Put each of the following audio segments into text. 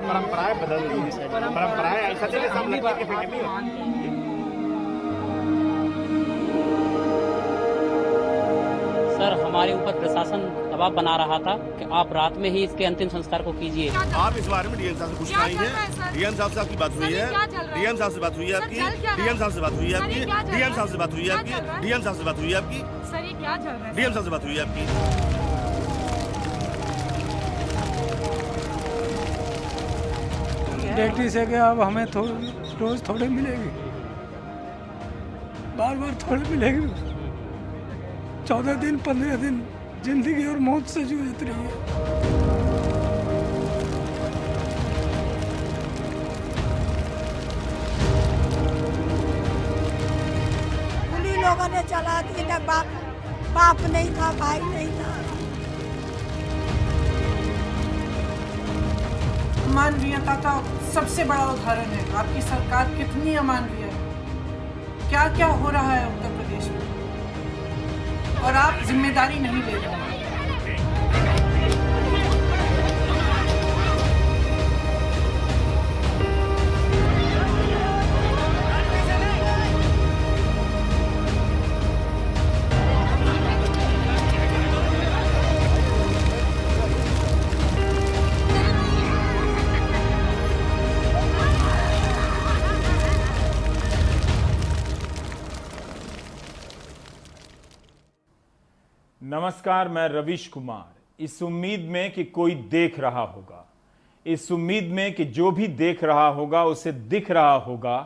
परंपराएं बदल रही है, परंपराएं ऐसा नहीं सब लगा के फेंकेंगे। सर, हमारे ऊपर प्रशासन दबाव बना रहा था कि आप रात में ही इसके अंतिम संस्कार को कीजिए। आप इस बारे में डीएम साहब से पूछना है। डीएम साहब से आपकी बात हुई है? डीएम साहब से बात हुई है आपकी? डीएम साहब से बात हुई है आपकी? डीएम साहब से बात हुई है आपकी? डीएम साहब से बात हुई है आपकी? सर ये क्या चल रहा है? डीएम साहब से बात हुई है आपकी? डेटी से कि अब हमें रोज थोड़े मिलेगी, बार बार थोड़े मिलेगी। 14 दिन 15 दिन जिंदगी और मौत से जूझ रही है। उन्हीं लोगों ने चला दी ना, बाप नहीं था, भाई नहीं था। अमानवीयता का सबसे बड़ा उदाहरण है। आपकी सरकार कितनी अमानवीय है, क्या क्या हो रहा है उत्तर प्रदेश में, और आप जिम्मेदारी नहीं ले रहे हैं। नमस्कार, मैं रविश कुमार। इस उम्मीद में कि कोई देख रहा होगा, इस उम्मीद में कि जो भी देख रहा होगा उसे दिख रहा होगा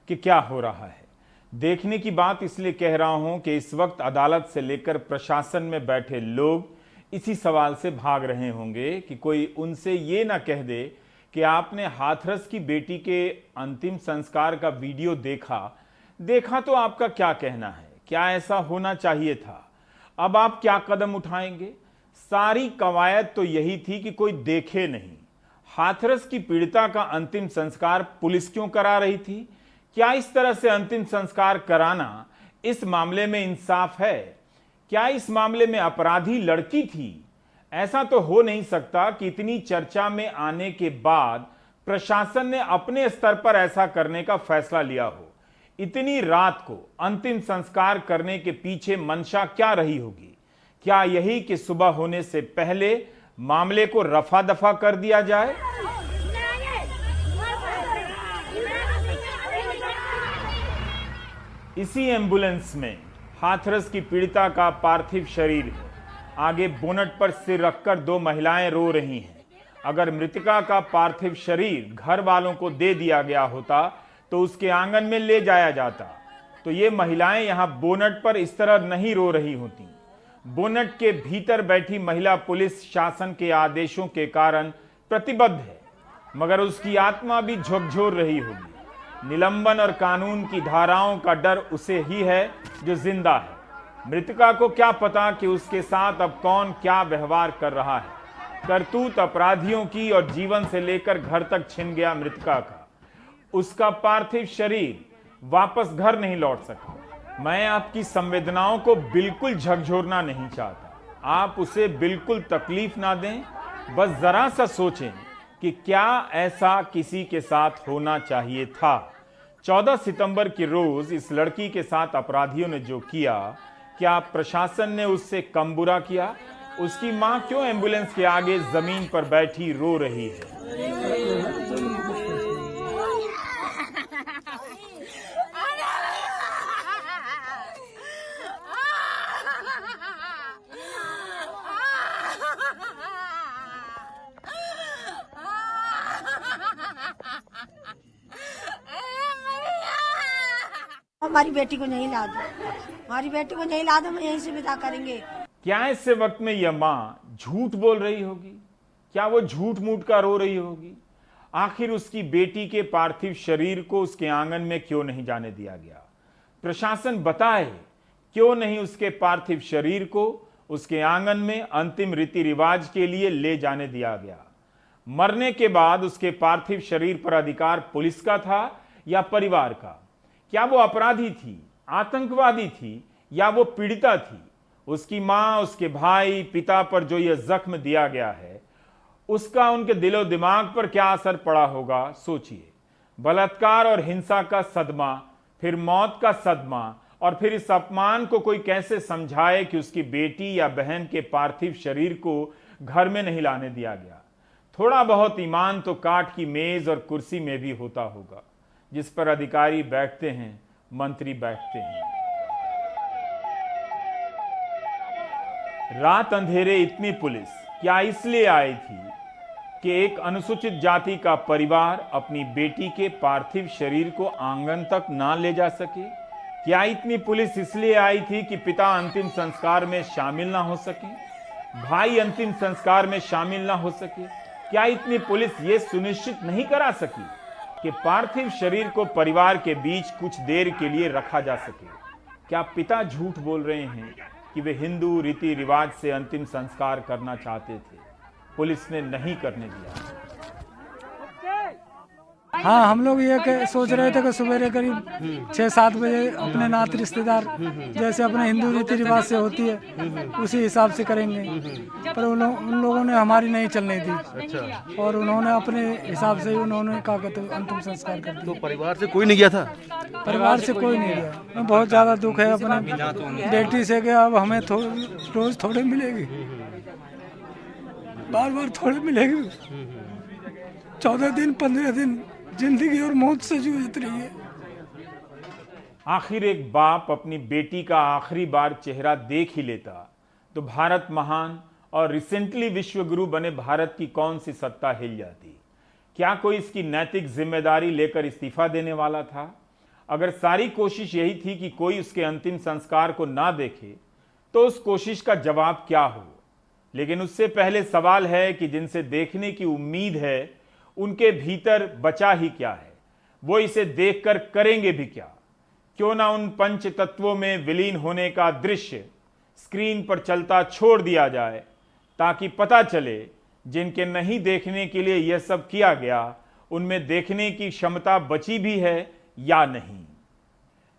कि क्या हो रहा है। देखने की बात इसलिए कह रहा हूं कि इस वक्त अदालत से लेकर प्रशासन में बैठे लोग इसी सवाल से भाग रहे होंगे कि कोई उनसे ये ना कह दे कि आपने हाथरस की बेटी के अंतिम संस्कार का वीडियो देखा तो आपका क्या कहना है, क्या ऐसा होना चाहिए था, अब आप क्या कदम उठाएंगे। सारी कवायद तो यही थी कि कोई देखे नहीं। हाथरस की पीड़िता का अंतिम संस्कार पुलिस क्यों करा रही थी? क्या इस तरह से अंतिम संस्कार कराना इस मामले में इंसाफ है? क्या इस मामले में अपराधी लड़की थी? ऐसा तो हो नहीं सकता कि इतनी चर्चा में आने के बाद प्रशासन ने अपने स्तर पर ऐसा करने का फैसला लिया हो। इतनी रात को अंतिम संस्कार करने के पीछे मंशा क्या रही होगी? क्या यही कि सुबह होने से पहले मामले को रफा दफा कर दिया जाए? इसी एम्बुलेंस में हाथरस की पीड़िता का पार्थिव शरीर है। आगे बोनट पर सिर रखकर 2 महिलाएं रो रही हैं। अगर मृतका का पार्थिव शरीर घर वालों को दे दिया गया होता तो उसके आंगन में ले जाया जाता, तो ये महिलाएं यहां बोनट पर इस तरह नहीं रो रही होती। बोनट के भीतर बैठी महिला पुलिस शासन के आदेशों के कारण प्रतिबद्ध है, मगर उसकी आत्मा भी झकझोर रही होगी। निलंबन और कानून की धाराओं का डर उसे ही है जो जिंदा है। मृतका को क्या पता कि उसके साथ अब कौन क्या व्यवहार कर रहा है। करतूत अपराधियों की और जीवन से लेकर घर तक छिन गया मृतका का। उसका पार्थिव शरीर वापस घर नहीं लौट सका। मैं आपकी संवेदनाओं को बिल्कुल झकझोरना नहीं चाहता। आप उसे बिल्कुल तकलीफ ना दें, बस जरा सा सोचें कि क्या ऐसा किसी के साथ होना चाहिए था। 14 सितंबर के रोज इस लड़की के साथ अपराधियों ने जो किया, क्या प्रशासन ने उससे कम बुरा किया? उसकी मां क्यों एम्बुलेंस के आगे जमीन पर बैठी रो रही है? हमारी बेटी को नहीं ला दो, हमारी बेटी को नहीं ला दो, हम यहीं से विदा करेंगे। क्या ऐसे वक्त में यह मां झूठ बोल रही होगी? क्या वो झूठ मूठ का रो रही होगी? आखिर उसकी बेटी के पार्थिव शरीर को उसके आंगन में क्यों नहीं जाने दिया गया? प्रशासन बताए क्यों नहीं उसके पार्थिव शरीर को उसके आंगन में अंतिम रीति रिवाज के लिए ले जाने दिया गया। मरने के बाद उसके पार्थिव शरीर पर अधिकार पुलिस का था या परिवार का? क्या वो अपराधी थी, आतंकवादी थी या वो पीड़िता थी? उसकी मां, उसके भाई, पिता पर जो यह जख्म दिया गया है, उसका उनके दिलो दिमाग पर क्या असर पड़ा होगा, सोचिए। बलात्कार और हिंसा का सदमा, फिर मौत का सदमा, और फिर इस अपमान को कोई कैसे समझाए कि उसकी बेटी या बहन के पार्थिव शरीर को घर में नहीं लाने दिया गया। थोड़ा बहुत ईमान तो काठ की मेज और कुर्सी में भी होता होगा, जिस पर अधिकारी बैठते हैं, मंत्री बैठते हैं। रात अंधेरे इतनी पुलिस क्या इसलिए आई थी कि एक अनुसूचित जाति का परिवार अपनी बेटी के पार्थिव शरीर को आंगन तक ना ले जा सके? क्या इतनी पुलिस इसलिए आई थी कि पिता अंतिम संस्कार में शामिल ना हो सके, भाई अंतिम संस्कार में शामिल ना हो सके? क्या इतनी पुलिस ये सुनिश्चित नहीं करा सकी कि पार्थिव शरीर को परिवार के बीच कुछ देर के लिए रखा जा सके? क्या पिता झूठ बोल रहे हैं कि वे हिंदू रीति रिवाज से अंतिम संस्कार करना चाहते थे? पुलिस ने नहीं करने दिया। हाँ, हम लोग ये सोच रहे थे कि सवेरे करीब 6-7 बजे अपने नात रिश्तेदार जैसे अपने हिंदू रीति रिवाज से होती है उसी हिसाब से करेंगे, पर उन लोगों ने हमारी नहीं चलने दी और उन्होंने अपने हिसाब से उन्होंने कहा कि तो अंतिम संस्कार कर दिया। तो परिवार से कोई नहीं गया था? परिवार से कोई नहीं गया। बहुत ज़्यादा दुख है अपने बेटी से कि अब हमें रोज थोड़े मिलेगी, बार बार थोड़े मिलेगी। 14 दिन 15 दिन जिंदगी और मौत से जूझ रही है। आखिर एक बाप अपनी बेटी का आखिरी बार चेहरा देख ही लेता तो भारत महान और रिसेंटली विश्व गुरु बने भारत की कौन सी सत्ता हिल जाती? क्या कोई इसकी नैतिक जिम्मेदारी लेकर इस्तीफा देने वाला था? अगर सारी कोशिश यही थी कि कोई उसके अंतिम संस्कार को ना देखे तो उस कोशिश का जवाब क्या हो? लेकिन उससे पहले सवाल है कि जिनसे देखने की उम्मीद है उनके भीतर बचा ही क्या है? वो इसे देखकर करेंगे भी क्या? क्यों ना उन पंच तत्वों में विलीन होने का दृश्य स्क्रीन पर चलता छोड़ दिया जाए, ताकि पता चले जिनके नहीं देखने के लिए यह सब किया गया उनमें देखने की क्षमता बची भी है या नहीं।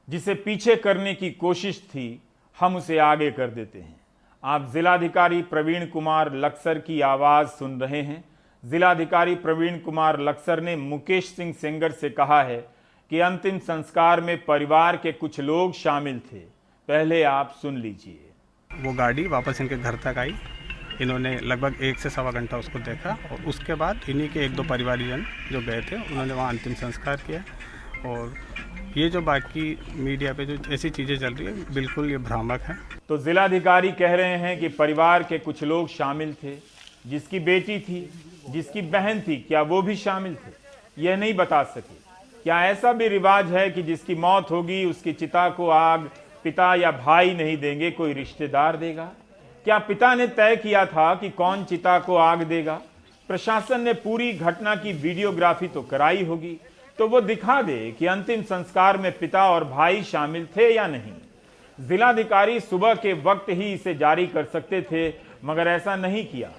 जिसे पीछे करने की कोशिश थी हम उसे आगे कर देते हैं। आप जिलाधिकारी प्रवीण कुमार लक्सर की आवाज सुन रहे हैं। जिलाधिकारी प्रवीण कुमार लक्सर ने मुकेश सिंह सेंगर से कहा है कि अंतिम संस्कार में परिवार के कुछ लोग शामिल थे। पहले आप सुन लीजिए। वो गाड़ी वापस इनके घर तक आई, इन्होंने लगभग 1 से सवा घंटा उसको देखा और उसके बाद इन्हीं के 1-2 परिवारजन जो गए थे उन्होंने वहाँ अंतिम संस्कार किया। और ये जो बाकी मीडिया पे जो ऐसी चीज़ें चल रही है बिल्कुल ये भ्रामक है। तो जिलाधिकारी कह रहे हैं कि परिवार के कुछ लोग शामिल थे, जिसकी बेटी थी, जिसकी बहन थी, क्या वो भी शामिल थे? यह नहीं बता सके। क्या ऐसा भी रिवाज है कि जिसकी मौत होगी उसकी चिता को आग पिता या भाई नहीं देंगे, कोई रिश्तेदार देगा? क्या पिता ने तय किया था कि कौन चिता को आग देगा? प्रशासन ने पूरी घटना की वीडियोग्राफी तो कराई होगी, तो वो दिखा दे कि अंतिम संस्कार में पिता और भाई शामिल थे या नहीं। जिलाधिकारी सुबह के वक्त ही इसे जारी कर सकते थे, मगर ऐसा नहीं किया।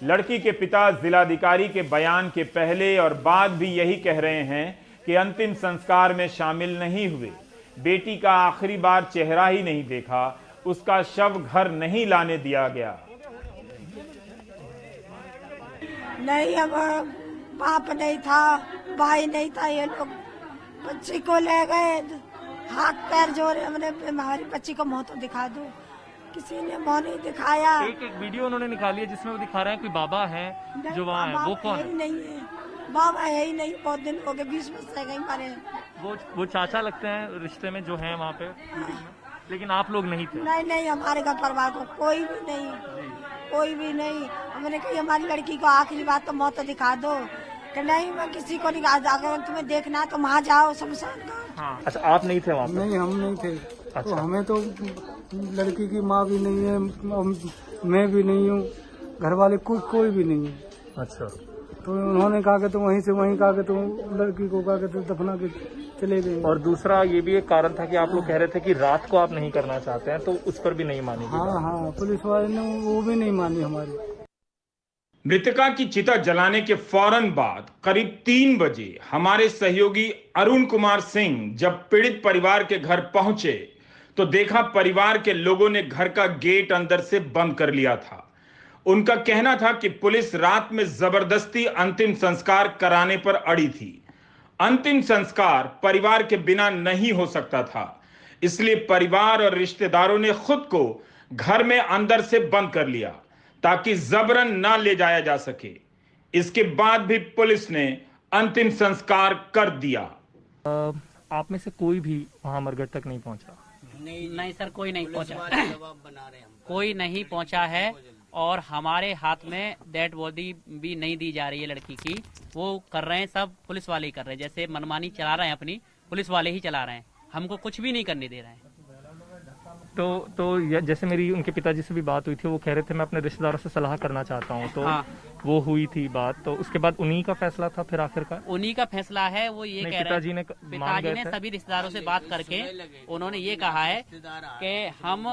लड़की के पिता जिलाधिकारी के बयान के पहले और बाद भी यही कह रहे हैं कि अंतिम संस्कार में शामिल नहीं हुए, बेटी का आखिरी बार चेहरा ही नहीं देखा, उसका शव घर नहीं लाने दिया गया। नहीं, अब बाप नहीं था, भाई नहीं था, ये लोग बच्ची को ले गए, हाथ पैर जोड़े, हमने हमारी बच्ची को मुंह तो दिखा दो, किसी ने मुंह नहीं दिखाया। एक वीडियो उन्होंने निकाली है जिसमें वो दिखा रहे हैं कोई बाबा है जो वहाँ है, वो कौन है? नहीं है, बाबा है ही नहीं, बहुत दिन हो गए, 20 वर्ष से गई मरे। वो चाचा लगते हैं रिश्ते में जो है वहाँ पे, लेकिन आप लोग नहीं थे? नहीं, हमारे घर परिवार को कोई भी नहीं, कोई भी नहीं। हमने कही हमारी लड़की को आखिरी बात तो मौत तो दिखा दो, कि नहीं मैं किसी को नहीं, अगर तुम्हें देखना है तो वहाँ जाओ शमशान घाट। हाँ। अच्छा, आप नहीं थे वहाँ पे? नहीं, हम नहीं थे। अच्छा। तो हमें तो लड़की की माँ भी नहीं है, मैं भी नहीं हूँ, घर वाले कोई भी नहीं है। अच्छा। तो उन्होंने कहा कि तो वहीं से वहीं कहा कि तो लड़की को कहा कि तो दफना के चले गए। और दूसरा ये भी एक कारण था कि आप लोग कह रहे थे कि रात को आप नहीं करना चाहते हैं, तो उस पर भी नहीं मानी। हाँ, पुलिस वाले ने वो भी नहीं मानी हमारी। मृतका की चिता जलाने के फौरन बाद करीब 3 बजे हमारे सहयोगी अरुण कुमार सिंह जब पीड़ित परिवार के घर पहुंचे तो देखा परिवार के लोगों ने घर का गेट अंदर से बंद कर लिया था। उनका कहना था कि पुलिस रात में जबरदस्ती अंतिम संस्कार कराने पर अड़ी थी। अंतिम संस्कार परिवार के बिना नहीं हो सकता था, इसलिए परिवार और रिश्तेदारों ने खुद को घर में अंदर से बंद कर लिया ताकि जबरन ना ले जाया जा सके। इसके बाद भी पुलिस ने अंतिम संस्कार कर दिया। आप में से कोई भी वहां मरघट तक नहीं पहुंचा? नहीं सर, कोई नहीं पहुंचा, कोई नहीं पहुंचा है। और हमारे हाथ में डेड बॉडी भी नहीं दी जा रही है लड़की की। वो कर रहे हैं, सब पुलिस वाले ही कर रहे हैं, जैसे मनमानी चला रहे हैं अपनी, पुलिस वाले ही चला रहे हैं, हमको कुछ भी नहीं करने दे रहे हैं। तो जैसे मेरी उनके पिताजी से भी बात हुई थी, वो कह रहे थे मैं अपने रिश्तेदारों से सलाह करना चाहता हूँ, तो हाँ। वो हुई थी बात, तो उसके बाद उन्हीं का फैसला था फिर आखिरकार? उन्हीं का फैसला है। वो ये कह रहे हैं, पिताजी ने सभी रिश्तेदारों से बात करके उन्होंने ये कहा है कि हम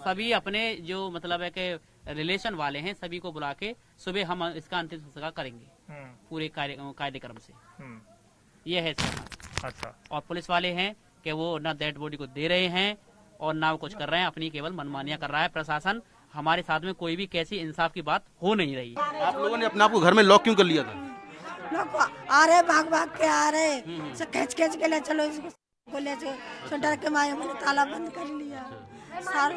सभी अपने जो मतलब है कि रिलेशन वाले हैं सभी को बुला के सुबह हम इसका अंतिम संस्कार करेंगे पूरे कार्यक्रम से। ये है सर। अच्छा। और पुलिस वाले हैं कि वो ना डेड बॉडी को दे रहे हैं और ना कुछ कर रहे हैं, अपनी केवल मनमानियां कर रहा है प्रशासन। हमारे साथ में कोई भी कैसी इंसाफ की बात हो नहीं रही। आप लोगों ने अपने आप को घर में लॉक क्यों कर लिया था? लोग आ रहे भाग के आ रहे, खींच के ले चलो इसको, ले चलो, डर के मारे मैंने ताला बंद कर लिया, सारे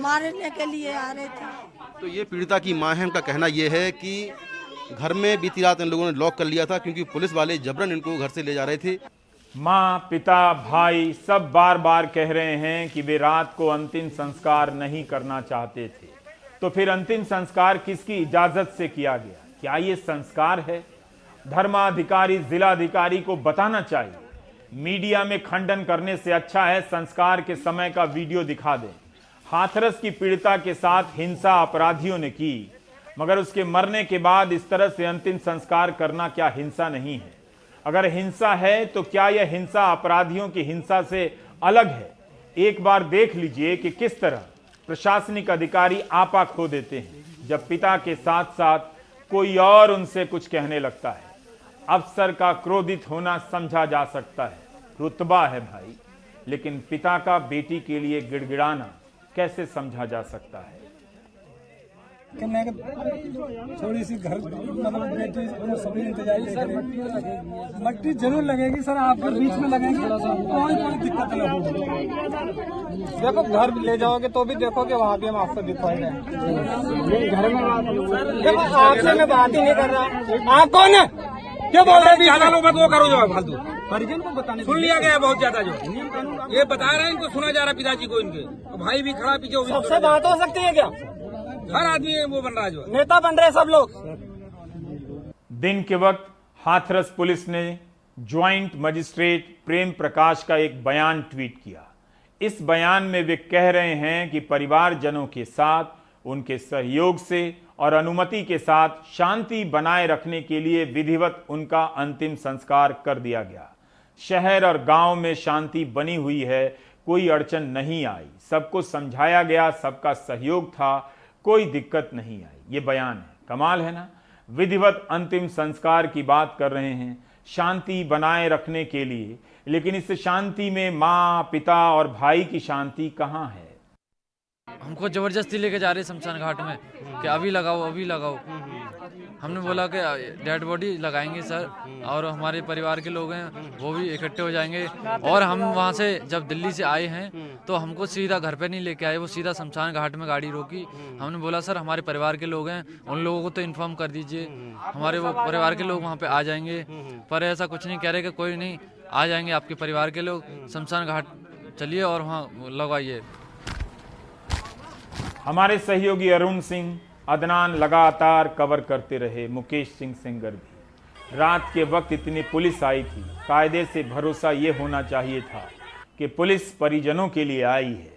मारने के लिए आ रहे थे। तो ये पीड़िता की मां है, उनका कहना ये है कि घर में बीती रात इन लोगों ने लॉक कर लिया था क्योंकि पुलिस वाले जबरन इनको घर से ले जा रहे थे। माँ, पिता, भाई सब बार बार कह रहे हैं कि वे रात को अंतिम संस्कार नहीं करना चाहते थे, तो फिर अंतिम संस्कार किसकी इजाजत से किया गया? क्या ये संस्कार है? धर्माधिकारी जिलाधिकारी को बताना चाहिए। मीडिया में खंडन करने से अच्छा है संस्कार के समय का वीडियो दिखा दें। हाथरस की पीड़िता के साथ हिंसा अपराधियों ने की, मगर उसके मरने के बाद इस तरह से अंतिम संस्कार करना क्या हिंसा नहीं है? अगर हिंसा है तो क्या यह हिंसा अपराधियों की हिंसा से अलग है? एक बार देख लीजिए कि किस तरह प्रशासनिक अधिकारी आपा खो देते हैं जब पिता के साथ साथ कोई और उनसे कुछ कहने लगता है। अफसर का क्रोधित होना समझा जा सकता है, रुतबा है भाई, लेकिन पिता का बेटी के लिए गिड़गिड़ाना कैसे समझा जा सकता है? थोड़ी सी घर मतलब बेटी सभी इंतजार करें, मट्टी जरूर लगेगी सर, आपके बीच में लगेंगे, कोई दिक्कत नहीं होगी। देखो घर ले जाओगे तो भी देखोगे, वहाँ भी हम आपको दिखाएंगे। घर में देखो आपसे मैं बात ही नहीं कर रहा। आप कौन है? क्या बोल रहे हैं? ज्यादा लोग वो करो जो फालतू परिजन को बताने सुन लिया गया बहुत ज्यादा, जो ये बता रहे हैं इनको सुना जा रहा पिताजी को, इनके तो भाई भी खड़ा पीछे। सबसे बात हो सकती है क्या? हर आदमी वो बन रहा है, जो नेता बन रहे सब लोग। दिन के वक्त हाथरस पुलिस ने ज्वाइंट मजिस्ट्रेट प्रेम प्रकाश का एक बयान ट्वीट किया। इस बयान में वे कह रहे हैं कि परिवारजनों के साथ उनके सहयोग से और अनुमति के साथ शांति बनाए रखने के लिए विधिवत उनका अंतिम संस्कार कर दिया गया। शहर और गांव में शांति बनी हुई है, कोई अड़चन नहीं आई, सबको समझाया गया, सबका सहयोग था, कोई दिक्कत नहीं आई। ये बयान है, कमाल है ना? विधिवत अंतिम संस्कार की बात कर रहे हैं शांति बनाए रखने के लिए, लेकिन इस शांति में माँ, पिता और भाई की शांति कहाँ है? हमको जबरदस्ती लेके जा रहे शमशान घाट में कि अभी लगाओ अभी लगाओ। हमने बोला कि डेड बॉडी लगाएंगे सर, और हमारे परिवार के लोग हैं वो भी इकट्ठे हो जाएंगे। और हम वहाँ से जब दिल्ली से आए हैं तो हमको सीधा घर पे नहीं लेके आए, वो सीधा शमशान घाट में गाड़ी रोकी। हमने बोला सर हमारे परिवार के लोग हैं, उन लोगों को तो इन्फॉर्म कर दीजिए, हमारे वो परिवार के लोग वहाँ पे आ जाएंगे। पर ऐसा कुछ नहीं कह रहे कि कोई नहीं, आ जाएंगे आपके परिवार के लोग, शमशान घाट चलिए और वहाँ लगवाइए। हमारे सहयोगी अरुण सिंह, अदनान लगातार कवर करते रहे, मुकेश सिंह सेंगर भी। रात के वक्त इतनी पुलिस आई थी, कायदे से भरोसा ये होना चाहिए था कि पुलिस परिजनों के लिए आई है।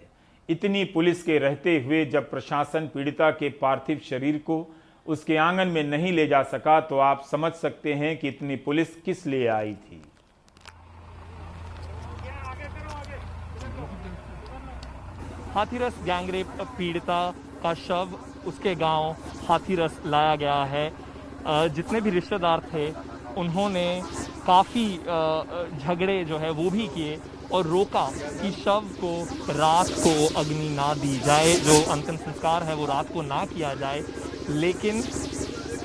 इतनी पुलिस के रहते हुए जब प्रशासन पीड़िता के पार्थिव शरीर को उसके आंगन में नहीं ले जा सका तो आप समझ सकते हैं कि इतनी पुलिस किस लिए आई थी। हाथीरस गैंगरेप पीड़िता का शव उसके गांव हाथीरस लाया गया है। जितने भी रिश्तेदार थे उन्होंने काफ़ी झगड़े जो है वो भी किए और रोका कि शव को रात को अग्नि ना दी जाए, जो अंतिम संस्कार है वो रात को ना किया जाए। लेकिन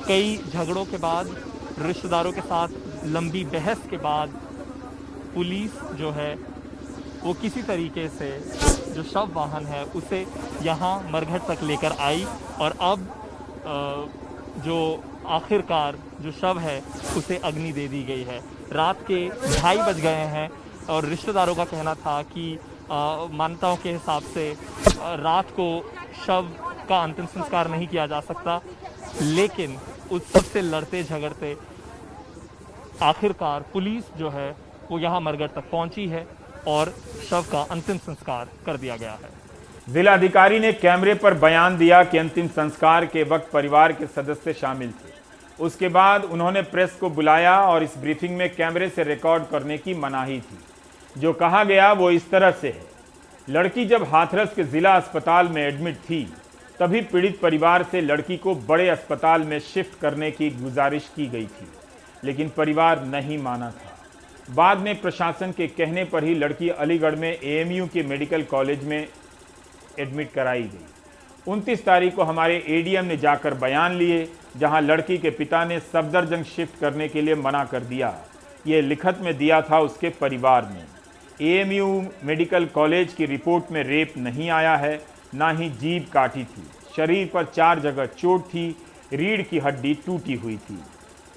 कई झगड़ों के बाद, रिश्तेदारों के साथ लंबी बहस के बाद पुलिस जो है वो किसी तरीके से जो शव वाहन है उसे यहाँ मरघट तक लेकर आई और अब जो आखिरकार जो शव है उसे अग्नि दे दी गई है। रात के 2:30 बज गए हैं और रिश्तेदारों का कहना था कि मान्यताओं के हिसाब से रात को शव का अंतिम संस्कार नहीं किया जा सकता, लेकिन उस सब से लड़ते झगड़ते आखिरकार पुलिस जो है वो यहाँ मरघट तक पहुंची है और शव का अंतिम संस्कार कर दिया गया है। जिलाधिकारी ने कैमरे पर बयान दिया कि अंतिम संस्कार के वक्त परिवार के सदस्य शामिल थे। उसके बाद उन्होंने प्रेस को बुलाया और इस ब्रीफिंग में कैमरे से रिकॉर्ड करने की मनाही थी। जो कहा गया वो इस तरह से है। लड़की जब हाथरस के जिला अस्पताल में एडमिट थी तभी पीड़ित परिवार से लड़की को बड़े अस्पताल में शिफ्ट करने की गुजारिश की गई थी, लेकिन परिवार नहीं माना था। बाद में प्रशासन के कहने पर ही लड़की अलीगढ़ में AMU के मेडिकल कॉलेज में एडमिट कराई गई। 29 तारीख को हमारे ADM ने जाकर बयान लिए, जहां लड़की के पिता ने सफदरजंग शिफ्ट करने के लिए मना कर दिया। ये लिखत में दिया था उसके परिवार ने। AMU मेडिकल कॉलेज की रिपोर्ट में रेप नहीं आया है, ना ही जीभ काटी थी। शरीर पर 4 जगह चोट थी, रीढ़ की हड्डी टूटी हुई थी।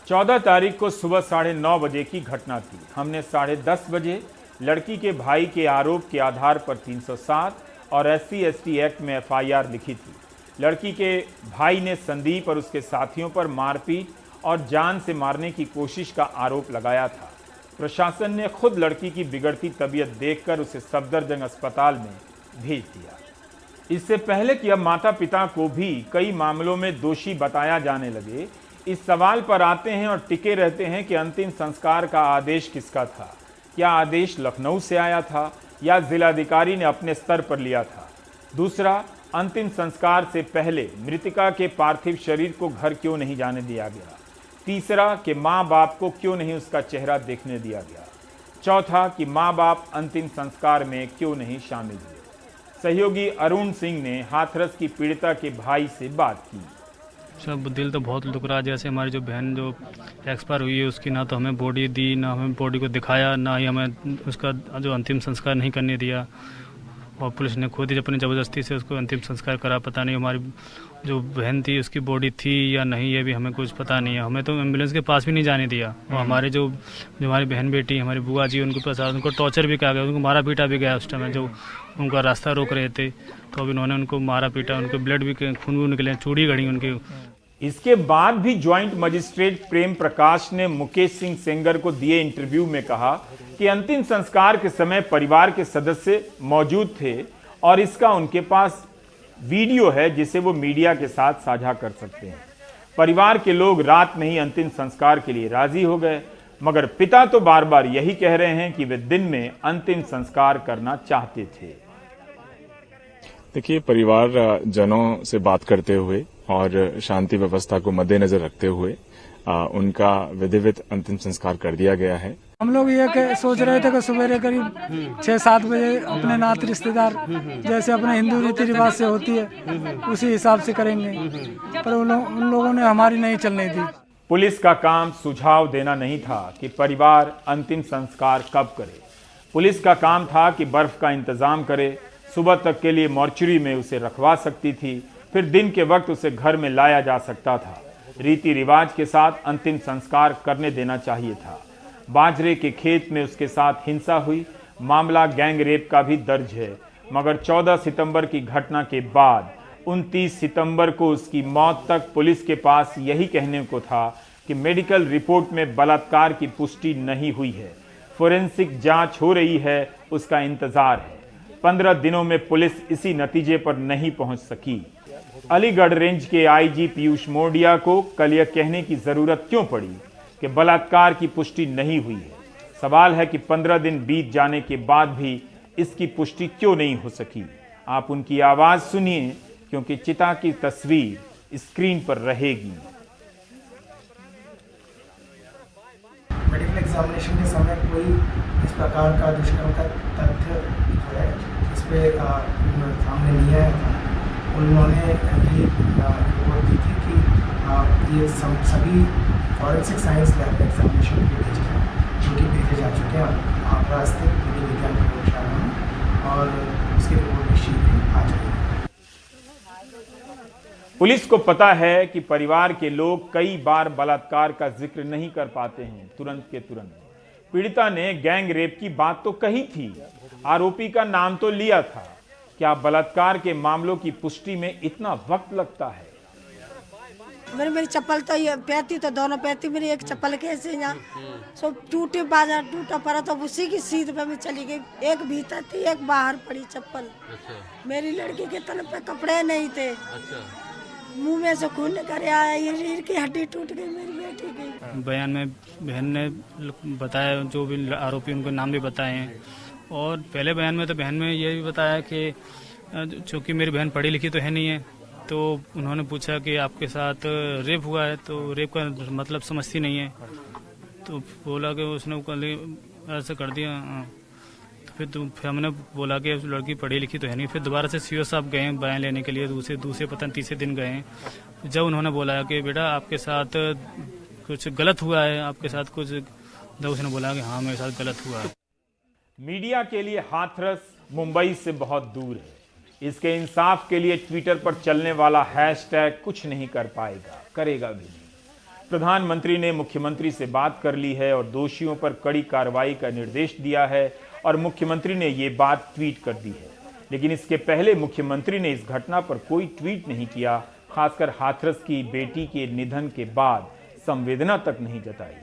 14 तारीख को सुबह 9:30 बजे की घटना थी। हमने 10:30 बजे लड़की के भाई के आरोप के आधार पर 307 और SC/ST एक्ट में FIR लिखी थी। लड़की के भाई ने संदीप और उसके साथियों पर मारपीट और जान से मारने की कोशिश का आरोप लगाया था। प्रशासन ने खुद लड़की की बिगड़ती तबीयत देखकर उसे सफदरजंग अस्पताल में भेज दिया। इससे पहले कि अब माता पिता को भी कई मामलों में दोषी बताया जाने लगे, इस सवाल पर आते हैं और टिके रहते हैं कि अंतिम संस्कार का आदेश किसका था। क्या आदेश लखनऊ से आया था या जिलाधिकारी ने अपने स्तर पर लिया था? दूसरा, अंतिम संस्कार से पहले मृतिका के पार्थिव शरीर को घर क्यों नहीं जाने दिया गया? तीसरा, कि माँ बाप को क्यों नहीं उसका चेहरा देखने दिया गया? चौथा, कि माँ बाप अंतिम संस्कार में क्यों नहीं शामिल हुए? सहयोगी अरुण सिंह ने हाथरस की पीड़िता के भाई से बात की। सब दिल तो बहुत दुख रहा है। जैसे हमारी जो बहन जो एक्सपायर हुई है उसकी ना तो हमें बॉडी दी, ना हमें बॉडी को दिखाया, ना ही हमें उसका जो अंतिम संस्कार नहीं करने दिया और पुलिस ने खुद ही अपनी ज़बरदस्ती से उसको अंतिम संस्कार करा। पता नहीं हमारी जो बहन थी उसकी बॉडी थी या नहीं, ये भी हमें कुछ पता नहीं है। हमें तो एम्बुलेंस के पास भी नहीं जाने दिया और हमारे जो हमारी बहन बेटी हमारी बुआ जी उनके पास उनको टॉर्चर भी किया गया, उनको मारा पीटा भी गया। उस टाइम जो उनका रास्ता रोक रहे थे तो अब इन्होंने उनको मारा पीटा, उनके ब्लड भी खून भी निकले, चूड़ी गड़ी उनकी। इसके बाद भी ज्वाइंट मजिस्ट्रेट प्रेम प्रकाश ने मुकेश सिंह सेंगर को दिए इंटरव्यू में कहा कि अंतिम संस्कार के समय परिवार के सदस्य मौजूद थे और इसका उनके पास वीडियो है जिसे वो मीडिया के साथ साझा कर सकते हैं। परिवार के लोग रात में ही अंतिम संस्कार के लिए राजी हो गए, मगर पिता तो बार बार यही कह रहे हैं कि वे दिन में अंतिम संस्कार करना चाहते थे। देखिए, परिवार जनों से बात करते हुए और शांति व्यवस्था को मद्देनजर रखते हुए उनका विधिवत अंतिम संस्कार कर दिया गया है। हम लोग ये सोच रहे थे कि सवेरे करीब 6-7 बजे अपने नात रिश्तेदार जैसे अपने हिंदू रीति रिवाज से होती है उसी हिसाब से करेंगे, पर उन लोगों ने हमारी नहीं चलने दी। पुलिस का काम सुझाव देना नहीं था कि परिवार अंतिम संस्कार कब करे। पुलिस का काम था कि बर्फ का इंतजाम करे, सुबह तक के लिए मॉर्चरी में उसे रखवा सकती थी, फिर दिन के वक्त उसे घर में लाया जा सकता था। रीति रिवाज के साथ अंतिम संस्कार करने देना चाहिए था। बाजरे के खेत में उसके साथ हिंसा हुई, मामला गैंग रेप का भी दर्ज है, मगर 14 सितंबर की घटना के बाद 29 सितंबर को उसकी मौत तक पुलिस के पास यही कहने को था कि मेडिकल रिपोर्ट में बलात्कार की पुष्टि नहीं हुई है, फोरेंसिक जांच हो रही है, उसका इंतजार है। 15 दिनों में पुलिस इसी नतीजे पर नहीं पहुंच सकी। अलीगढ़ रेंज के IG पीयूष मोडिया को कल यह कहने की जरूरत क्यों पड़ी कि बलात्कार की पुष्टि नहीं हुई है? सवाल है कि 15 दिन बीत जाने के बाद भी इसकी पुष्टि क्यों नहीं हो सकी? आप उनकी आवाज सुनिए, क्योंकि चिता की तस्वीर स्क्रीन पर रहेगी। मेडिकल एग्जामिनेशन के समय कोई इस प्रकार का दुष्कर्म का तथ्य जो है इस पे सामने नहीं आया था। उन्होंने भी रिपोर्ट दी थी कि ये सभी फॉरेंसिक साइंस लैब एग्जामिनेशन के भेजे हैं, जो कि भेजे जा चुके हैं आगरा स्थित विज्ञान प्रयोगशाला में, और उसकी रिपोर्ट भी शीघ्र आ जाएगी। पुलिस को पता है कि परिवार के लोग कई बार बलात्कार का जिक्र नहीं कर पाते हैं तुरंत के तुरंत। पीड़िता ने गैंग रेप की बात तो कही थी, आरोपी का नाम तो लिया था। क्या बलात्कार के मामलों की पुष्टि में इतना वक्त लगता है? मेरी चप्पल तो ये पैती तो दोनों पैती, मेरी एक चप्पल कैसे यहाँ सब टूटे बाजार टूटा पड़ा, तो उसी की सीध पे मैं चली गई। एक भीतर थी, एक बाहर पड़ी चप्पल। मेरी लड़की के तन पे कपड़े नहीं थे, मुंह में से खून निकल आया, ये रीढ़ की हड्डी टूट गई मेरी बेटी की। बयान में बहन ने बताया, जो भी आरोपी उनके नाम भी बताए हैं, और पहले बयान में तो बहन में ये भी बताया कि चूँकि मेरी बहन पढ़ी लिखी तो है नहीं है, तो उन्होंने पूछा कि आपके साथ रेप हुआ है, तो रेप का मतलब समझती नहीं है, तो बोला कि उसने ऐसे कर दिया। फिर हमने बोला कि लड़की पढ़ी लिखी तो है नहीं। फिर दोबारा से सीओ साहब गए बयान लेने के लिए, दूसरे पता नहीं तीसरे दिन गए। जब उन्होंने बोला कि बेटा आपके साथ कुछ गलत हुआ है, आपके साथ कुछ, जब उसने बोला कि हाँ मेरे साथ गलत हुआ है। मीडिया के लिए हाथरस मुंबई से बहुत दूर है। इसके इंसाफ के लिए ट्विटर पर चलने वाला हैशटैग कुछ नहीं कर पाएगा, करेगा भी नहीं। प्रधानमंत्री ने मुख्यमंत्री से बात कर ली है और दोषियों पर कड़ी कार्रवाई का निर्देश दिया है, और मुख्यमंत्री ने ये बात ट्वीट कर दी है। लेकिन इसके पहले मुख्यमंत्री ने इस घटना पर कोई ट्वीट नहीं किया, खासकर हाथरस की बेटी के निधन के बाद संवेदना तक नहीं जताई।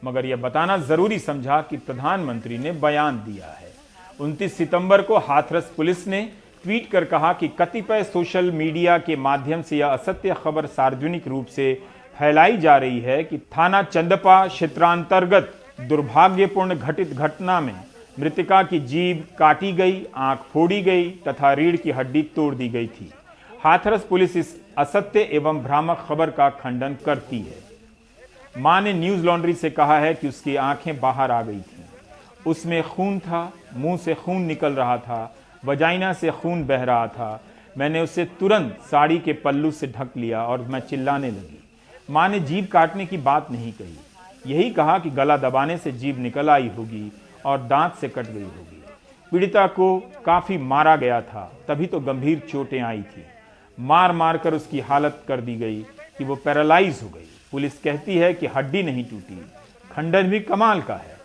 मगर यह बताना जरूरी समझा कि प्रधानमंत्री ने बयान दिया है। 29 सितंबर को हाथरस पुलिस ने ट्वीट कर कहा कि कतिपय सोशल मीडिया के माध्यम से यह असत्य खबर सार्वजनिक रूप से फैलाई जा रही है कि थाना चंदपा क्षेत्रांतर्गत दुर्भाग्यपूर्ण घटित घटना में मृतका की जीभ काटी गई, आंख फोड़ी गई तथा रीढ़ की हड्डी तोड़ दी गई थी। हाथरस पुलिस इस असत्य एवं भ्रामक खबर का खंडन करती है। मां ने न्यूज लॉन्ड्री से कहा है कि उसकी आंखें बाहर आ गई थीं, उसमें खून था, मुंह से खून निकल रहा था, वजाइना से खून बह रहा था। मैंने उसे तुरंत साड़ी के पल्लू से ढक लिया और मैं चिल्लाने लगी। मां ने जीभ काटने की बात नहीं कही, यही कहा कि गला दबाने से जीभ निकल आई होगी और दांत से कट गई होगी। पीड़िता को काफी मारा गया था, तभी तो गंभीर चोटें आई थी। मार मार कर उसकी हालत कर दी गई कि वो पैरालाइज हो गई। पुलिस कहती है कि हड्डी नहीं टूटी। खंडन भी कमाल का है।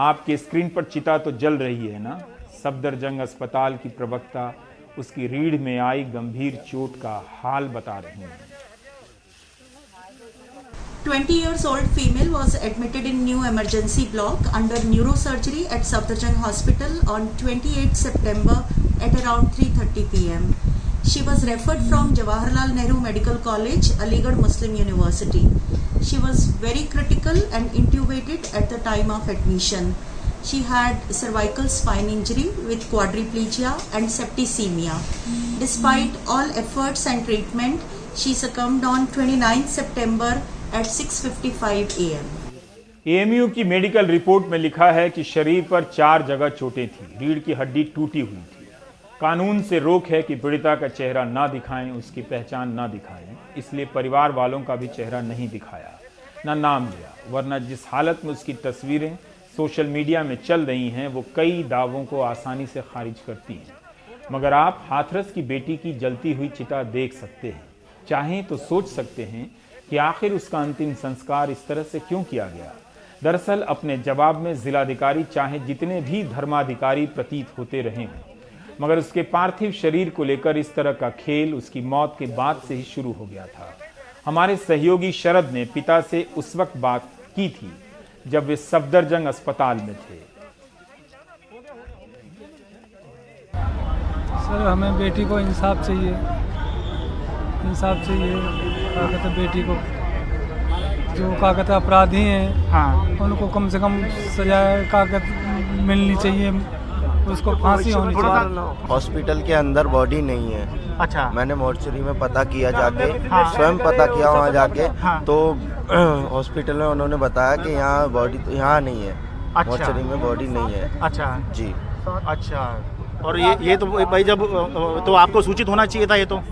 आपके स्क्रीन पर चिता तो जल रही है ना। सफदरजंग अस्पताल की प्रवक्ता उसकी रीढ़ में आई गंभीर चोट का हाल बता रही हैं। 20 years old female was admitted in new emergency block under neurosurgery at Safdarjung Hospital on 28 September at around 3:30 p.m. She was referred from Jawaharlal Nehru Medical College, Aligarh Muslim University. She was very critical and intubated at the time of admission. She had cervical spine injury with quadriplegia and septicemia. Despite all efforts and treatment, she succumbed on 29 September at 6:55 a.m. AMU की medical report में लिखा है कि शरीर पर 4 जगह चोटें थी, रीढ़ की हड्डी टूटी हुई थी। कानून से रोक है कि पीड़िता का चेहरा ना दिखाएं, उसकी पहचान ना दिखाएं, इसलिए परिवार वालों का भी चेहरा नहीं दिखाया, ना नाम लिया, वरना जिस हालत में उसकी तस्वीरें सोशल मीडिया में चल रही हैं वो कई दावों को आसानी से खारिज करती हैं। मगर आप हाथरस की बेटी की जलती हुई चिता देख सकते हैं। चाहें तो सोच सकते हैं कि आखिर उसका अंतिम संस्कार इस तरह से क्यों किया गया। दरअसल अपने जवाब में जिलाधिकारी चाहे जितने भी धर्माधिकारी प्रतीत होते रहे हों, मगर उसके पार्थिव शरीर को लेकर इस तरह का खेल उसकी मौत के बाद से ही शुरू हो गया था। हमारे सहयोगी शरद ने पिता से उस वक्त बात की थी जब वे सफदरजंग अस्पताल में थे। सर हमें बेटी को इंसाफ चाहिए, इंसाफ चाहिए। क्या कहते बेटी को, जो क्या कहते अपराधी हैं, हाँ, उनको कम से कम सजा क्या कहते मिलनी चाहिए। उसको फांसी होनी चाहिए। हॉस्पिटल के अंदर बॉडी नहीं है। अच्छा, मैंने मोर्चरी में पता किया जाके, स्वयं पता किया वहाँ जाके, तो हॉस्पिटल में उन्होंने बताया कि यहाँ बॉडी तो यहाँ नहीं है। अच्छा। मोर्चरी में बॉडी नहीं है। अच्छा जी। अच्छा, और ये तो भाई जब तो आपको सूचित होना चाहिए था ये तो।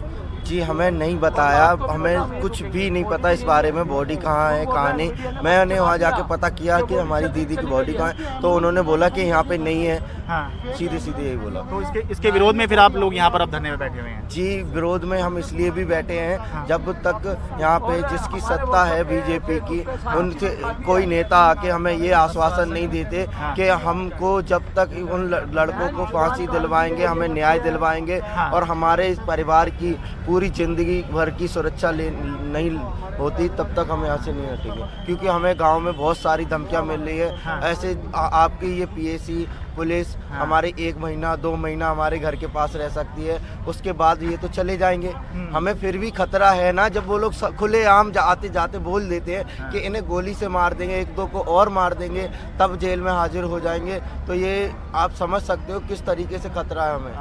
जी, हमें नहीं बताया, हमें कुछ भी नहीं पता इस बारे में, बॉडी कहाँ है कहाँ नहीं। मैंने वहाँ जाके पता किया कि हमारी दीदी की बॉडी कहाँ है, तो उन्होंने बोला कि यहाँ पे नहीं है। हाँ। सीधे यही बोला। तो इसके विरोध में फिर आप लोग यहाँ पर अब धरने में बैठे हुए हैं? जी, विरोध में हम इसलिए भी बैठे हैं, जब तक यहाँ पे जिसकी सत्ता है बीजेपी की, उनसे कोई नेता आके हमें ये आश्वासन नहीं देते कि हमको जब तक उन लड़कों को फांसी दिलवाएंगे, हमें न्याय दिलवाएंगे और हमारे इस परिवार की पूरी जिंदगी भर की सुरक्षा नहीं होती, तब तक हम यहाँ से नहीं हटेंगे। क्योंकि हमें गांव में बहुत सारी धमकियाँ मिल रही है। ऐसे आपकी ये पीएसी पुलिस हमारे 1 महीना 2 महीना हमारे घर के पास रह सकती है, उसके बाद ये तो चले जाएंगे। हमें फिर भी खतरा है ना, जब वो लोग खुलेआम आते जाते बोल देते हैं कि इन्हें गोली से मार देंगे, 1-2 को और मार देंगे, तब जेल में हाजिर हो जाएंगे, तो ये आप समझ सकते हो किस तरीके से खतरा है हमें।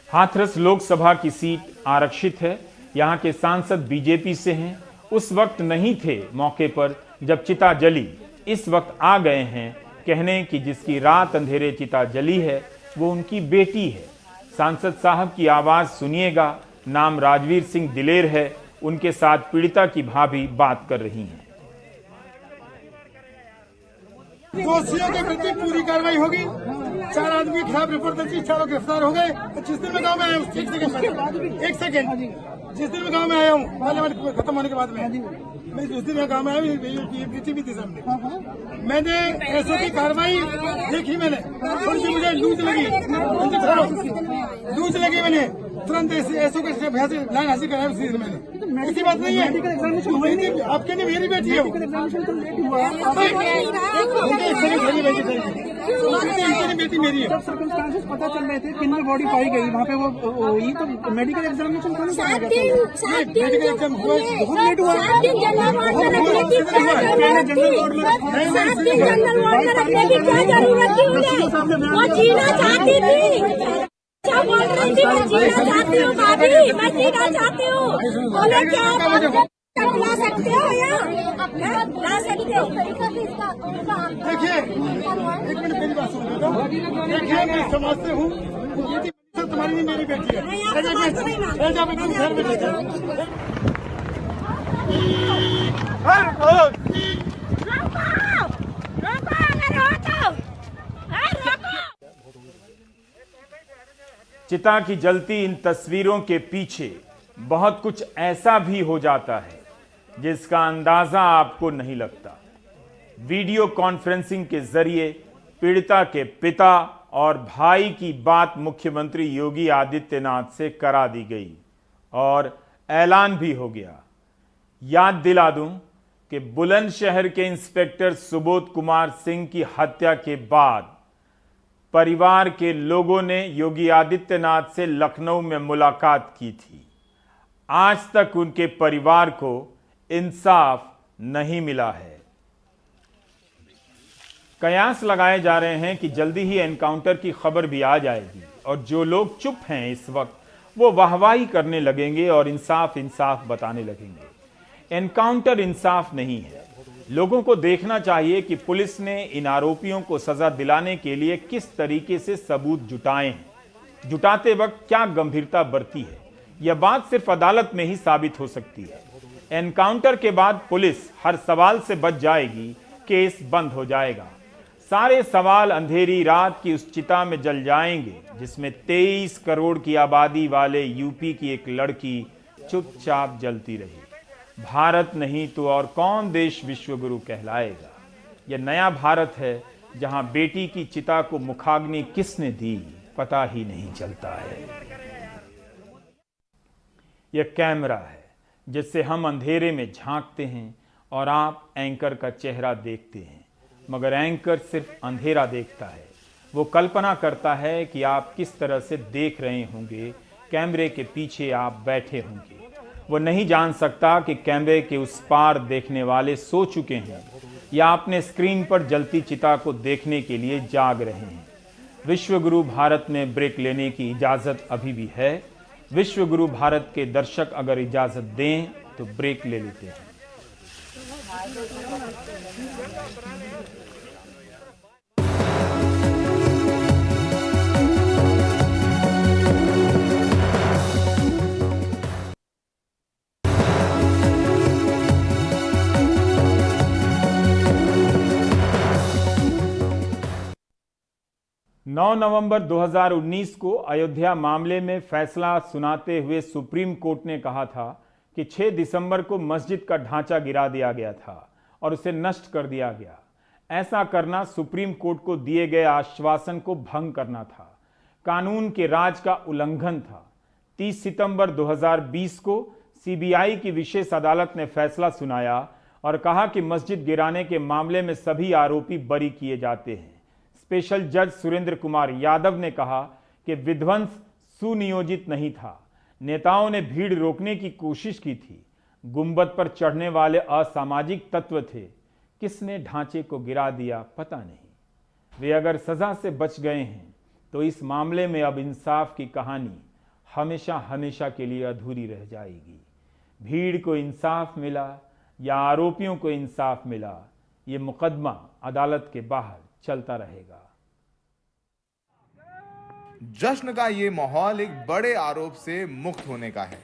हाथरस लोकसभा की सीट आरक्षित है। यहाँ के सांसद बीजेपी से हैं। उस वक्त नहीं थे मौके पर जब चिता जली, इस वक्त आ गए हैं कहने कि जिसकी रात अंधेरे चिता जली है वो उनकी बेटी है। सांसद साहब की आवाज सुनिएगा। नाम राजवीर सिंह दिलेर है। उनके साथ पीड़िता की भाभी बात कर रही हैं। दोषियों के प्रति पूरी कार्रवाई होगी। 4 आदमी के खिलाफ रिपोर्ट दर्ज, चारों गिरफ्तार हो गए। जिस दिन मैं गाँव में आया हूँ, एक सेकंड, जिस दिन मैं गाँव में आया हूँ, वाले खत्म होने के बाद में मैं उस दिन गाँव में आया भी थी सामने। मैंने ऐसो की कार्रवाई देखी, मैंने उनसे मुझे लूज लगी, मैंने तुरंत ऐसो के लाइन हासिल कराया उस दिन मैंने। ऐसी बात नहीं है, आपके लिए मेरी बेटी है, बेटी मेरी है। पता चल रहे थे किन में बॉडी पाई गई, वहाँ पे वो हुई, तो मेडिकल एग्जामिनेशन मेडिकल एग्जाम हुआ, बहुत लेट हुआ। ला सकते हो या ला सकते हो? देखिए, 1 मिनट मेरी बात सुनो। देखिए, मैं समाज से हूँ, ये तुम्हारी नहीं मेरी बेटी है। चिता की जलती इन तस्वीरों के पीछे बहुत कुछ ऐसा भी हो जाता है जिसका अंदाजा आपको नहीं लगता। वीडियो कॉन्फ्रेंसिंग के जरिए पीड़िता के पिता और भाई की बात मुख्यमंत्री योगी आदित्यनाथ से करा दी गई और ऐलान भी हो गया। याद दिला दूं कि बुलंदशहर के इंस्पेक्टर सुबोध कुमार सिंह की हत्या के बाद परिवार के लोगों ने योगी आदित्यनाथ से लखनऊ में मुलाकात की थी। आज तक उनके परिवार को इंसाफ नहीं मिला है। कयास लगाए जा रहे हैं कि जल्दी ही एनकाउंटर की खबर भी आ जाएगी और जो लोग चुप हैं इस वक्त वो वाहवाही करने लगेंगे और इंसाफ बताने लगेंगे। एनकाउंटर इंसाफ नहीं है। लोगों को देखना चाहिए कि पुलिस ने इन आरोपियों को सजा दिलाने के लिए किस तरीके से सबूत जुटाए हैं। जुटाते वक्त क्या गंभीरता बरती है, यह बात सिर्फ अदालत में ही साबित हो सकती है। एनकाउंटर के बाद पुलिस हर सवाल से बच जाएगी, केस बंद हो जाएगा। सारे सवाल अंधेरी रात की उस चिता में जल जाएंगे जिसमें 23 करोड़ की आबादी वाले यूपी की एक लड़की चुपचाप जलती रही। भारत नहीं तो और कौन देश विश्वगुरु कहलाएगा। यह नया भारत है जहां बेटी की चिता को मुखाग्नि किसने दी पता ही नहीं चलता है। यह कैमरा है जिससे हम अंधेरे में झांकते हैं और आप एंकर का चेहरा देखते हैं, मगर एंकर सिर्फ अंधेरा देखता है। वो कल्पना करता है कि आप किस तरह से देख रहे होंगे, कैमरे के पीछे आप बैठे होंगे। वो नहीं जान सकता कि कैमरे के उस पार देखने वाले सो चुके हैं या अपने स्क्रीन पर जलती चिता को देखने के लिए जाग रहे हैं। विश्व गुरु भारत में ब्रेक लेने की इजाजत अभी भी है। विश्व गुरु भारत के दर्शक अगर इजाजत दें तो ब्रेक ले लेते हैं। 9 नवंबर 2019 को अयोध्या मामले में फैसला सुनाते हुए सुप्रीम कोर्ट ने कहा था कि 6 दिसंबर को मस्जिद का ढांचा गिरा दिया गया था और उसे नष्ट कर दिया गया। ऐसा करना सुप्रीम कोर्ट को दिए गए आश्वासन को भंग करना था, कानून के राज का उल्लंघन था। 30 सितंबर 2020 को सीबीआई की विशेष अदालत ने फैसला सुनाया और कहा कि मस्जिद गिराने के मामले में सभी आरोपी बरी किए जाते हैं। स्पेशल जज सुरेंद्र कुमार यादव ने कहा कि विध्वंस सुनियोजित नहीं था, नेताओं ने भीड़ रोकने की कोशिश की थी, गुंबद पर चढ़ने वाले असामाजिक तत्व थे, किसने ढांचे को गिरा दिया पता नहीं। वे अगर सजा से बच गए हैं तो इस मामले में अब इंसाफ की कहानी हमेशा हमेशा के लिए अधूरी रह जाएगी। भीड़ को इंसाफ मिला या आरोपियों को इंसाफ मिला, ये मुकदमा अदालत के बाहर चलता रहेगा। जश्न का ये माहौल एक बड़े आरोप से मुक्त होने का है।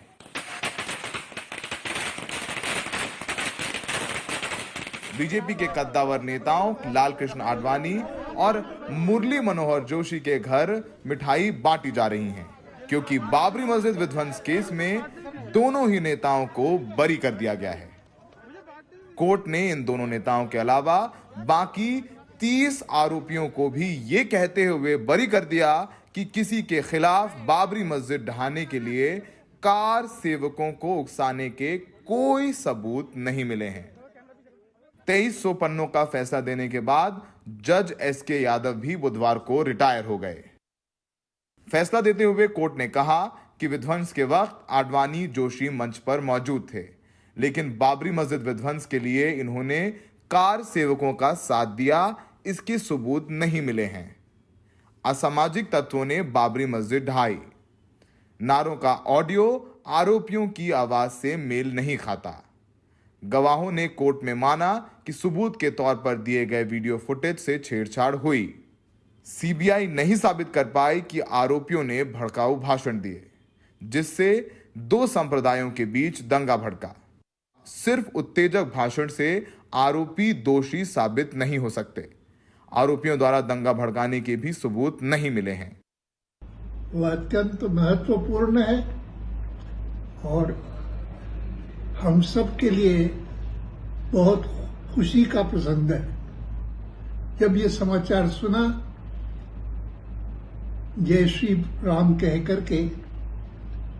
बीजेपी के कद्दावर नेताओं लाल कृष्ण आडवाणी और मुरली मनोहर जोशी के घर मिठाई बांटी जा रही है, क्योंकि बाबरी मस्जिद विध्वंस केस में दोनों ही नेताओं को बरी कर दिया गया है। कोर्ट ने इन दोनों नेताओं के अलावा बाकी 30 आरोपियों को भी ये कहते हुए बरी कर दिया कि किसी के खिलाफ बाबरी मस्जिद ढहाने के लिए कार सेवकों को उकसाने के कोई सबूत नहीं मिले हैं। 2300 पन्नों का फैसला देने के बाद जज एसके यादव भी बुधवार को रिटायर हो गए। फैसला देते हुए कोर्ट ने कहा कि विध्वंस के वक्त आडवाणी जोशी मंच पर मौजूद थे, लेकिन बाबरी मस्जिद विध्वंस के लिए इन्होंने कार सेवकों का साथ दिया, इसके सबूत नहीं मिले हैं। असामाजिक तत्वों ने बाबरी मस्जिद ढहाई, नारों का ऑडियो आरोपियों की आवाज से मेल नहीं खाता। गवाहों ने कोर्ट में माना कि सबूत के तौर पर दिए गए वीडियो फुटेज से छेड़छाड़ हुई। सीबीआई नहीं साबित कर पाई कि आरोपियों ने भड़काऊ भाषण दिए, जिससे दो संप्रदायों के बीच दंगा भड़का। सिर्फ उत्तेजक भाषण से आरोपी दोषी साबित नहीं हो सकते। आरोपियों द्वारा दंगा भड़काने के भी सबूत नहीं मिले हैं। वह अत्यंत महत्वपूर्ण है और हम सब के लिए बहुत खुशी का प्रसंग है। जब ये समाचार सुना, जय श्री राम कह करके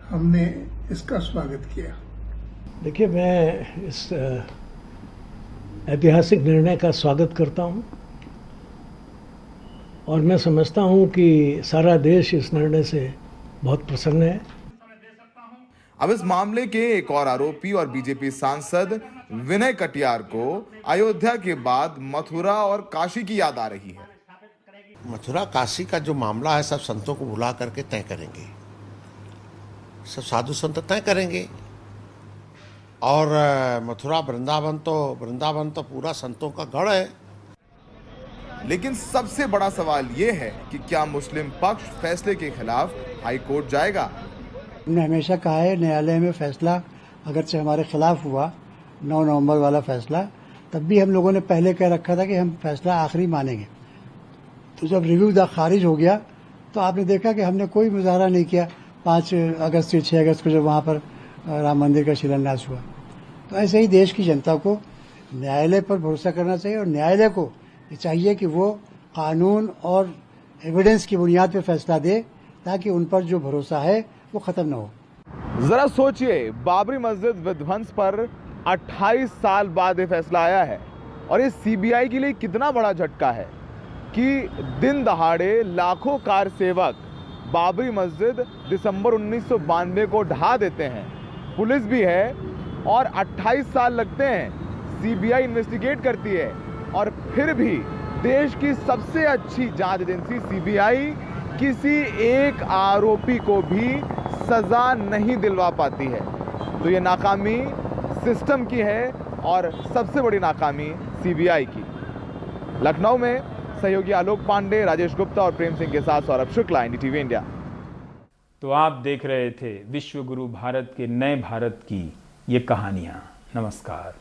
हमने इसका स्वागत किया। देखिए, मैं इस ऐतिहासिक निर्णय का स्वागत करता हूं और मैं समझता हूं कि सारा देश इस निर्णय से बहुत प्रसन्न है। अब इस मामले के एक और आरोपी और बीजेपी सांसद विनय कटियार को अयोध्या के बाद मथुरा और काशी की याद आ रही है। मथुरा काशी का जो मामला है, सब संतों को बुला करके तय करेंगे, सब साधु संत तय करेंगे। और मथुरा वृंदावन तो पूरा संतों का गढ़ है। लेकिन सबसे बड़ा सवाल यह है कि क्या मुस्लिम पक्ष फैसले के खिलाफ हाई कोर्ट जाएगा? हमने हमेशा कहा है, न्यायालय में फैसला अगरचे हमारे खिलाफ हुआ 9 नवंबर वाला फैसला, तब भी हम लोगों ने पहले कह रखा था कि हम फैसला आखिरी मानेंगे। तो जब रिव्यू खारिज हो गया तो आपने देखा कि हमने कोई मुजाहरा नहीं किया। 5 अगस्त से 6 अगस्त को जब वहाँ पर राम मंदिर का शिलान्यास हुआ। तो ऐसे ही देश की जनता को न्यायालय पर भरोसा करना चाहिए और न्यायालय को ये चाहिए कि वो कानून और एविडेंस की बुनियाद पर फैसला दे, ताकि उन पर जो भरोसा है वो खत्म न हो। जरा सोचिए, बाबरी मस्जिद विध्वंस पर 28 साल बाद ये फैसला आया है और ये सीबीआई के लिए कितना बड़ा झटका है कि दिन दहाड़े लाखों कार सेवक बाबरी मस्जिद दिसंबर 1992 को ढहा देते हैं। पुलिस भी है और 28 साल लगते हैं, सीबीआई इन्वेस्टिगेट करती है और फिर भी देश की सबसे अच्छी जांच एजेंसी सीबीआई किसी एक आरोपी को भी सजा नहीं दिलवा पाती है। तो ये नाकामी सिस्टम की है और सबसे बड़ी नाकामी सीबीआई की। लखनऊ में सहयोगी आलोक पांडे, राजेश गुप्ता और प्रेम सिंह के साथ सौरभ शुक्ला, एनडीटीवी इंडिया। तो आप देख रहे थे विश्व गुरु भारत के नए भारत की ये कहानियां। नमस्कार।